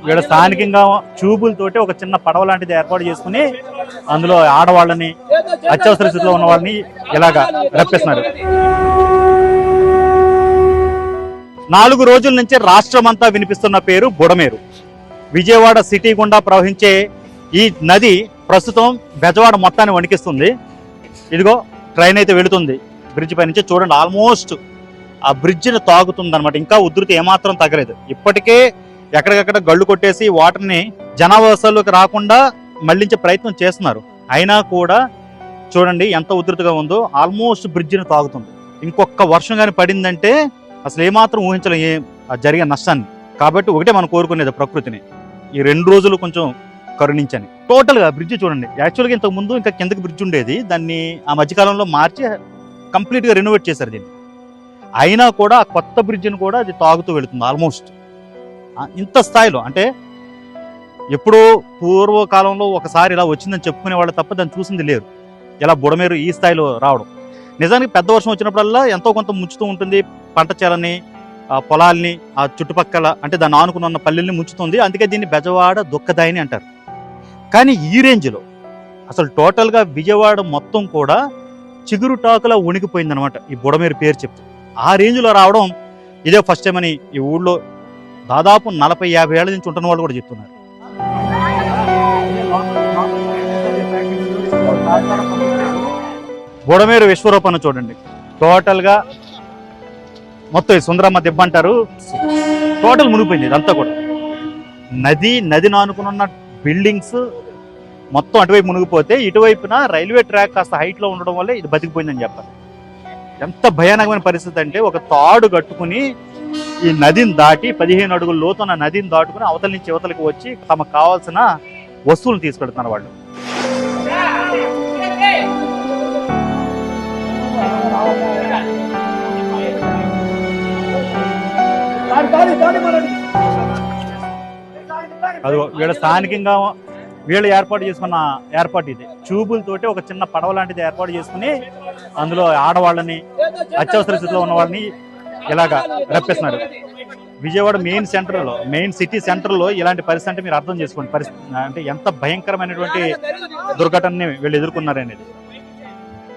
ఇక్కడ స్థానికంగా ట్యూబులతోటి ఒక చిన్న పడవ లాంటిది ఏర్పాటు చేసుకుని అందులో ఆడవాళ్ళని అత్యవసర స్థితిలో ఉన్న వాళ్ళని ఇలాగా రప్పిస్తున్నారు. 4 రోజుల నుంచి రాష్ట్రమంతా వినిపిస్తున్న పేరు బుడమేరు. విజయవాడ సిటీ గుండా ప్రవహించే ఈ నది ప్రస్తుతం బెజవాడ మొత్తాన్ని వణికిస్తుంది. ఇదిగో ట్రైన్ అయితే వెళుతుంది బ్రిడ్జ్ పై నుంచి. చూడండి, ఆల్మోస్ట్ ఆ బ్రిడ్జిని తాగుతుంది అనమాట. ఇంకా ఉధృతి ఏమాత్రం తగ్గలేదు. ఇప్పటికే ఎక్కడికక్కడ గళ్ళు కొట్టేసి వాటర్ని జనావాసాల్లోకి రాకుండా మళ్లించే ప్రయత్నం చేస్తున్నారు. అయినా కూడా చూడండి ఎంత ఉధృతిగా ఉందో. ఆల్మోస్ట్ బ్రిడ్జిని తాగుతుంది. ఇంకొక వర్షం కానీ పడిందంటే అసలు ఏమాత్రం ఊహించలేం జరిగే నష్టాన్ని. కాబట్టి ఒకటే మనం కోరుకునేది ప్రకృతిని, ఈ 2 రోజులు కొంచెం కరుణించని. టోటల్గా బ్రిడ్జ్ చూడండి. యాక్చువల్గా ఇంతకు ముందు ఇంకా కిందకి బ్రిడ్జ్ ఉండేది, దాన్ని ఆ మధ్యకాలంలో మార్చి కంప్లీట్గా రెనోవేట్ చేశారు దీన్ని. అయినా కూడా ఆ కొత్త బ్రిడ్జిని కూడా అది తాగుతూ వెళుతుంది ఆల్మోస్ట్ ఇంత స్థాయిలో. అంటే ఎప్పుడో పూర్వకాలంలో ఒకసారి ఇలా వచ్చిందని చెప్పుకునే వాళ్ళు తప్ప దాన్ని చూసింది లేరు. ఇలా బుడమేరు ఈ స్థాయిలో రావడం. నిజానికి పెద్ద వర్షం వచ్చినప్పుడల్లా ఎంతో కొంత ముంచుతూ ఉంటుంది పంట చేలని, ఆ పొలాల్ని, ఆ చుట్టుపక్కల అంటే దాన్ని ఆనుకుని ఉన్న పల్లెల్ని ముంచుతుంది. అందుకే దీన్ని బెజవాడ దుఃఖదాయిని అంటారు. కానీ ఈ రేంజ్లో అసలు టోటల్గా విజయవాడ మొత్తం కూడా చిగురుటాకులా ఉనికిపోయింది అనమాట ఈ బుడమేరు పేరు చెప్తే. ఆ రేంజ్లో రావడం ఇదే ఫస్ట్ టైం అని ఈ ఊళ్ళో దాదాపు 40-50 ఏళ్ల నుంచి ఉంటున్న వాళ్ళు కూడా చెప్తున్నారు. బుడమేరు విశ్వరూపాన్ని చూడండి. టోటల్గా మొత్తం ఈ సుందరమ్మ దిబ్బ అంటారు, టోటల్ మునిగిపోయింది ఇదంతా కూడా. నది నానుకున్న బిల్డింగ్స్ మొత్తం అటువైపు మునిగిపోతే ఇటువైపున రైల్వే ట్రాక్ కాస్త హైట్లో ఉండడం వల్ల ఇది బతికిపోయిందని చెప్పాలి. ఎంత భయానకమైన పరిస్థితి అంటే ఒక తాడు కట్టుకుని ఈ నదిని దాటి 15 అడుగుల లోతున్న నదిని దాటుకుని అవతల నుంచి యువతలకు వచ్చి తమకు కావాల్సిన వస్తువులు తీసుకెళ్తున్నారు వాళ్ళు. అది వీళ్ళ స్థానికంగా వీళ్ళు ఏర్పాటు చేసుకున్న ఏర్పాటు ఇది. ట్యూబులతోటి ఒక చిన్న పడవ లాంటిది ఏర్పాటు చేసుకుని అందులో ఆడవాళ్ళని అత్యవసర స్థితిలో ఉన్న వాళ్ళని ఇలాగా రప్పిస్తున్నారు. విజయవాడ మెయిన్ సిటీ సెంటర్లో ఇలాంటి పరిస్థితి అంటే మీరు అర్థం చేసుకోండి. పరిస్థితి అంటే ఎంత భయంకరమైనటువంటి దుర్ఘటనని వీళ్ళు ఎదుర్కొన్నారనేది.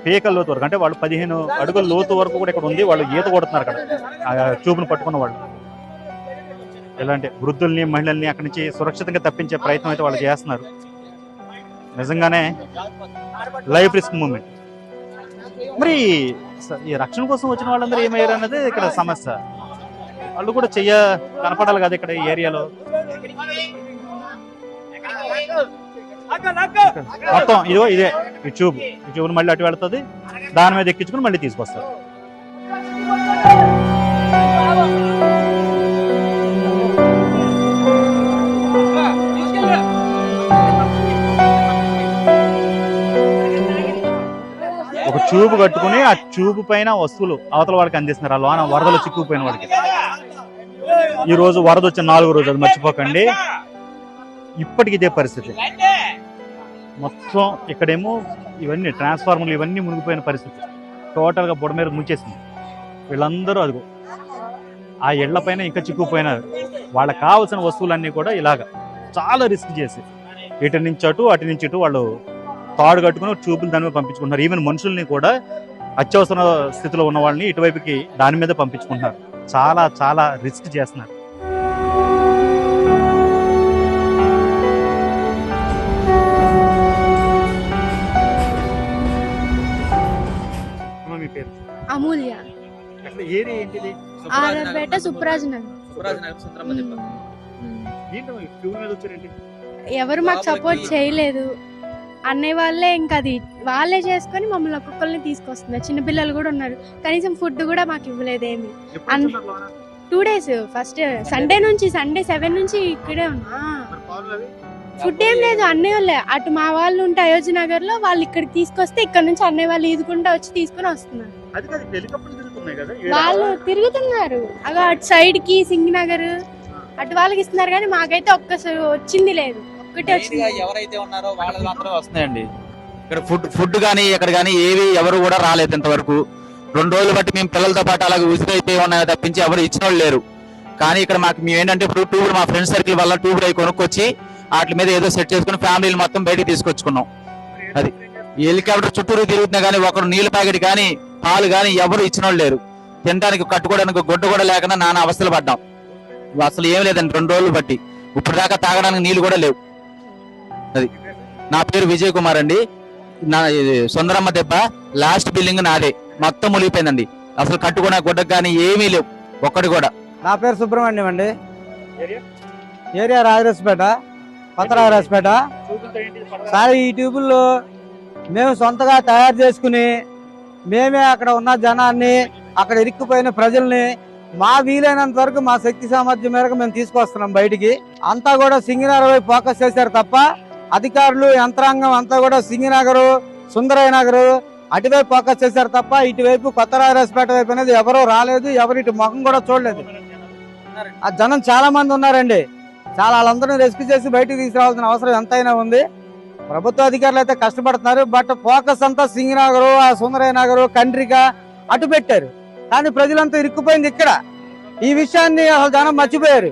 పీకల లోతు వరకు అంటే వాళ్ళు 15 అడుగుల లోతు వరకు కూడా ఇక్కడ ఉంది. వాళ్ళు ఈత కొడుతున్నారు అక్కడ ఆ ట్యూబ్ను పట్టుకున్న వాళ్ళు. ఇలాంటి వృద్ధుల్ని, మహిళల్ని అక్కడి నుంచి సురక్షితంగా తప్పించే ప్రయత్నం అయితే వాళ్ళు చేస్తున్నారు. నిజంగానే లైఫ్ రిస్క్ మూమెంట్. మరి ఈ రక్షణ కోసం వచ్చిన వాళ్ళందరూ ఏమయ్యారు అన్నది ఇక్కడ సమస్య. వాళ్ళు కూడా కనపడాలి కదా ఇక్కడ ఈ ఏరియాలో. మొత్తం ఇదే ఈ ట్యూబ్ మళ్ళీ అటు వెళ్తుంది, దాని మీద ఎక్కించుకుని మళ్ళీ తీసుకొస్తారు. ఒక ట్యూబ్ కట్టుకుని ఆ ట్యూబ్ పైన వస్తువులు అవతల వాడికి అందిస్తున్నారు. ఆ లోన వరదలు చిక్కుపోయిన వాడికి. ఈ రోజు వరద వచ్చిన 4వ రోజు, అది మర్చిపోకండి. ఇప్పటికి ఇదే పరిస్థితి. మొత్తం ఇక్కడేమో ఇవన్నీ ట్రాన్స్ఫార్మర్లు ఇవన్నీ మునిగిపోయిన పరిస్థితి. టోటల్గా బుడమేరు ముంచేసింది. వీళ్ళందరూ అదిగో ఆ ఇళ్ల పైన ఇంకా చిక్కుపోయినారు. వాళ్ళకి కావాల్సిన వస్తువులన్నీ కూడా ఇలాగా చాలా రిస్క్ చేసి ఇటు నుంచి అటు నుంచి ఇటు వాళ్ళు తాడు కట్టుకుని ట్యూబులు దాని మీద పంపించుకుంటున్నారు. ఈవెన్ మనుషుల్ని కూడా అత్యవసర స్థితిలో ఉన్న వాళ్ళని ఇటువైపుకి దాని మీద పంపించుకుంటున్నారు. చాలా చాలా రిస్క్ చేస్తున్నారు. మీ పేరు? అమూల్య. ఏరియా ఏంటిది? ఆర్ఆర్పేట సుప్రాజ్ నగర్. ఎవరు మాకు సపోర్ట్ చేయలేదు. అన్నయ్య వాళ్ళే ఇంకా అది వాళ్ళే చేసుకొని మమ్మల్ని ఒక్కొక్కరిని తీసుకొస్తున్నారు. చిన్నపిల్లలు కూడా ఉన్నారు. కనీసం ఫుడ్ కూడా మాకు ఇవ్వలేదు ఏమి. 2 days ఫస్ట్ సండే 7 నుంచి ఇక్కడే ఉన్నా. ఫుడ్ ఏం లేదు. అన్నయ్య వాళ్ళే అటు మా వాళ్ళు ఉంటే అయోధ్య నగర్ లో, వాళ్ళు ఇక్కడికి తీసుకొస్తే ఇక్కడ నుంచి అన్నయ్య వాళ్ళు ఈదుకుంటా వచ్చి తీసుకుని వస్తున్నారు. వాళ్ళు తిరుగుతున్నారు అటు సైడ్ కి సింగనగర్ అటు వాళ్ళకి ఇస్తున్నారు. కానీ మాకైతే ఒక్కసారి వచ్చింది లేదు. ఎవరైతే ఉన్నారో వాళ్ళ మాత్రమే వస్తున్నాయండి. ఇక్కడ ఫుడ్ కానీ ఎక్కడ కానీ ఏవి ఎవరు కూడా రాలేదు ఇంతవరకు. 2 రోజులు బట్టి మేము పిల్లలతో పాటు అలాగే ఉసిరైతే ఉన్నాయో తప్పించి ఎవరు ఇచ్చిన వాళ్ళు లేరు. కానీ ఇక్కడ మేము ఏంటంటే ఇప్పుడు టూబులు మా ఫ్రెండ్ సర్కిల్ వల్ల టూబులు అవి కొనుక్కొచ్చి వాటి మీద ఏదో సెట్ చేసుకుని ఫ్యామిలీలు మొత్తం బయటికి తీసుకొచ్చుకున్నాం. అది ఈ హెలికాప్టర్ చుట్టూరు తిరుగుతున్నా కానీ ఒకరు నీళ్ళ ప్యాకెట్ కానీ పాలు కానీ ఎవరు ఇచ్చిన వాళ్ళు లేరు. తినడానికి కట్టుకోవడానికి గుడ్డ కూడా లేకుండా నానా అవస్థలు పడ్డాం. అసలు ఏం లేదండి 2 రోజులు బట్టి ఇప్పుడు దాకా తాగడానికి నీళ్లు కూడా లేవు. అది నా పేరు విజయ్ కుమార్ అండి. నా సుందరమ్మ దెబ్బ లాస్ట్ బిల్డింగ్ నాదే, మొత్తం మునిగిపోయిందండి. అసలు కట్టుకున్న గుడ్డకు కానీ ఏమీ లేవు ఒక్కటి కూడా. నా పేరు సుబ్రహ్మణ్యం అండి. ఏరియా రాజరాజపేట, కొత్త రాజరాజపేట. సార్ ఈ ట్యూబుల్లో మేము సొంతగా తయారు చేసుకుని మేమే అక్కడ ఉన్న జనాన్ని, అక్కడ ఇరుక్కుపోయిన ప్రజల్ని మా వీలైనంత వరకు మా శక్తి సామర్థ్యం మేరకు మేము తీసుకొస్తున్నాం బయటికి. అంతా కూడా సింగినగర్ వైపు ఫోకస్ చేశారు తప్ప అధికారులు యంత్రాంగం అంతా కూడా సింగినగర్, సుందరయ్య నగర్ అటువైపు ఫోకస్ చేశారు తప్ప ఇటువైపు కొత్త రాజరాజపేట వైపు అనేది ఎవరూ రాలేదు. ఎవరు ఇటు ముఖం కూడా చూడలేదు. ఆ జనం చాలా మంది ఉన్నారండి. చాలా వాళ్ళందరినీ రెస్క్యూ చేసి బయటికి తీసుకురావాల్సిన అవసరం ఎంతైనా ఉంది. ప్రభుత్వ అధికారులు అయితే కష్టపడుతున్నారు. బట్ ఫోకస్ అంతా సింగినగర్, ఆ సుందరయ్య నగర్, కండ్రిక అటు పెట్టారు. కానీ ప్రజలంతా ఇరుక్కుపోయింది ఇక్కడ. ఈ విషయాన్ని అసలు జనం మర్చిపోయారు.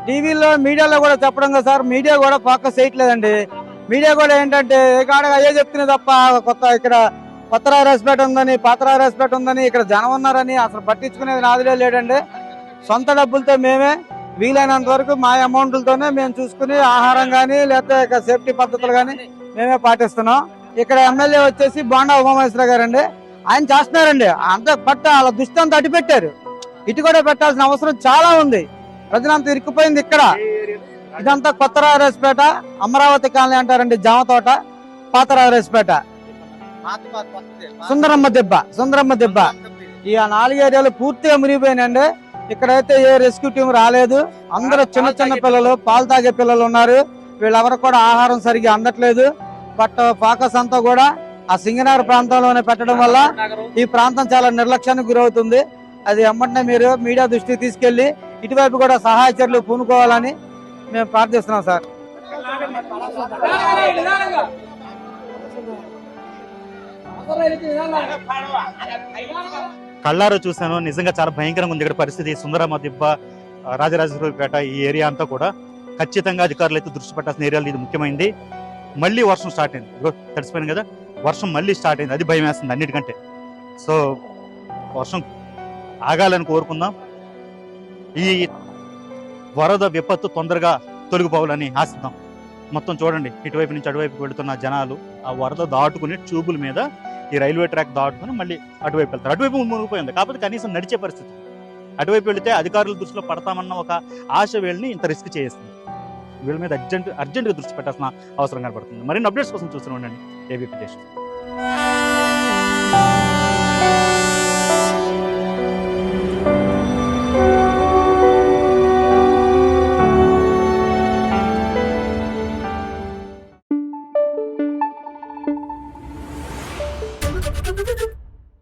టీవీలో మీడియాలో కూడా చెప్పడం కదా సార్, మీడియా కూడా ఫోకస్ చేయట్లేదండి. మీడియా కూడా ఏంటంటే కాడగా అయ్యే చెప్తున్నాయి తప్ప ఇక్కడ కొత్త రాజరాజపేట ఉందని, పాత రాజరాజపేట ఉందని, ఇక్కడ జనం ఉన్నారని అసలు పట్టించుకునేది నాదిలే లేదండి. సొంత డబ్బులతో మేమే వీలైనంత వరకు మా అమౌంట్లతోనే మేము చూసుకుని ఆహారం కానీ లేకపోతే సేఫ్టీ పద్ధతులు కానీ మేమే పాటిస్తున్నాం. ఇక్కడ ఎమ్మెల్యే వచ్చేసి బోండా ఉమామహేశ్వర గారు అండి. ఆయన చేస్తున్నారండి. అంత పట్ట వాళ్ళ దృష్టి అంతా అటు పెట్టారు. ఇటు కూడా పెట్టాల్సిన అవసరం చాలా ఉంది. ప్రజలంతా ఇరుక్కుపోయింది ఇక్కడ. ఇదంతా కొత్త రాజరాజపేట, అమరావతి కాలనీ అంటారండి, జామ తోట, పాత రాజరాజపేట, సుందరమ్మ దెబ్బ. ఈ 4 ఏరియాలు పూర్తిగా మునిగిపోయినండి. ఇక్కడైతే ఏ రెస్క్యూ టీం రాలేదు. అందరూ చిన్న చిన్న పిల్లలు, పాలు తాగే పిల్లలు ఉన్నారు. వీళ్ళెవరికి కూడా ఆహారం సరిగ్గా అందట్లేదు. బట్ ఫోకస్ అంతా కూడా ఆ సింగనగర్ ప్రాంతంలోనే పెట్టడం వల్ల ఈ ప్రాంతం చాలా నిర్లక్ష్యానికి గురవుతుంది. అది ఎమ్మటనే మీరు మీడియా దృష్టికి తీసుకెళ్లి ఇటువైపు కూడా సహాయ చర్యలు పూనుకోవాలని మేము ప్రార్థిస్తున్నాం సార్. కళ్ళారో చూశాను, నిజంగా చాలా భయంకరంగా ఉంది ఇక్కడ పరిస్థితి. సుందరమ్మ దిబ్బ, రాజరాజేశ్వరిపేట ఈ ఏరియా అంతా కూడా ఖచ్చితంగా అధికారులు అయితే దృష్టి పెట్టాల్సిన ఏరియాలు ఇది ముఖ్యమైనది. మళ్ళీ వర్షం స్టార్ట్ అయింది, తడిసిపోయింది కదా, వర్షం మళ్ళీ స్టార్ట్ అయింది. అది భయం వేస్తుంది అన్నిటికంటే. సో వర్షం ఆగాలని కోరుకుందాం. ఈ వరద విపత్తు తొందరగా తొలగిపోవాలని ఆశిద్దాం. మొత్తం చూడండి, ఇటువైపు నుంచి అటువైపు వెళుతున్న జనాలు ఆ వరద దాటుకుని ట్యూబుల మీద ఈ రైల్వే ట్రాక్ దాటుకుని మళ్ళీ అటువైపు వెళ్తారు. అటువైపు మునిగిపోయింది, కాకపోతే కనీసం నడిచే పరిస్థితి. అటువైపు వెళితే అధికారుల దృష్టిలో పడతామన్న ఒక ఆశ వీళ్ళని ఇంత రిస్క్ చేస్తుంది. వీళ్ళ మీద అర్జెంట్గా దృష్టి పెట్టాల్సిన అవసరం కనబడుతుంది. మరిన్ని అప్డేట్స్ కోసం చూస్తూనే ఉండండి ఏబీపీ దేశం.